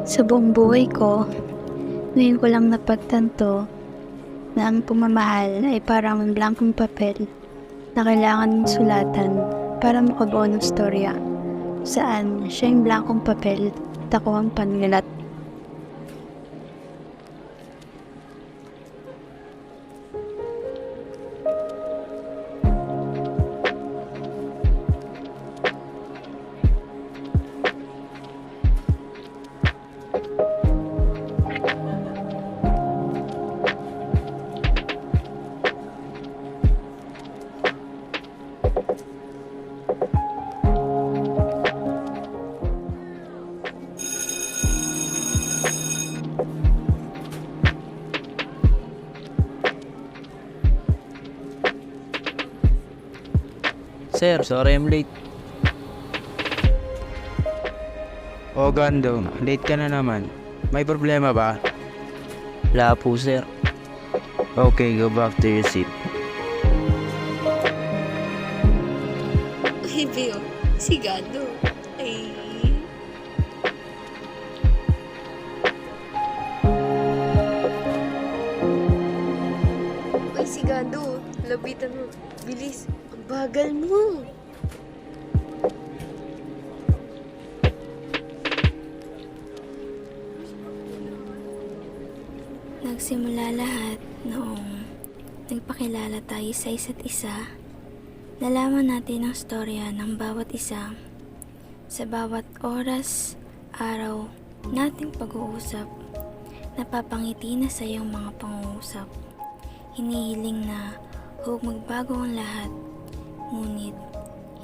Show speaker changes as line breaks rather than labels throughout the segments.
Sa buong buhay ko, ngayon ko lang napagtanto na ang pagmamahal ay parang blankong papel na kailangan mong sulatan para makabuo ng storya, saan siya yung blankong papel at ako ang panulat.
Sir, sorry I'm late.
O Gando, late ka na naman. May problema ba?
Wala po, sir.
Okay, go back to your seat.
Ay, Beo, sigado. Ay. Uy, sigado. Labitan mo. Bilis. Ang bagal mo.
Nagsimula lahat noong nagpakilala tayo sa isa't isa. Nalaman natin ang storya ng bawat isa sa bawat oras, araw nating pag-uusap. Napapangiti na sa iyong mga pangungusap. Hinihiling na huwag magbago ang lahat. Ngunit,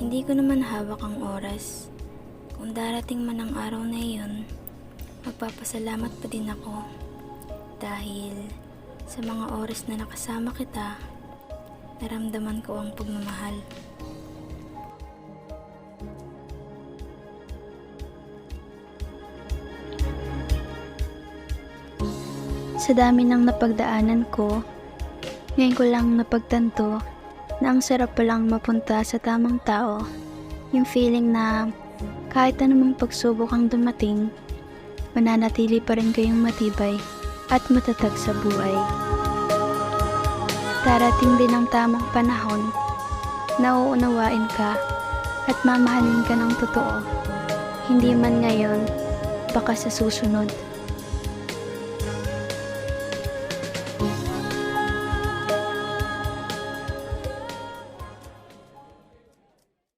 hindi ko naman hawak ang oras. Kung darating man ang araw na iyon, magpapasalamat pa din ako. Dahil sa mga oras na nakasama kita, naramdaman ko ang pagmamahal. Sa dami ng napagdaanan ko, ngayon ko lang napagtanto na ang sarap palang mapunta sa tamang tao. Yung feeling na kahit anumang pagsubok ang dumating, mananatili pa rin kayong matibay at matatag sa buhay. Darating din ang tamang panahon na uunawain ka at mamahalin ka ng totoo. Hindi man ngayon, baka sa susunod.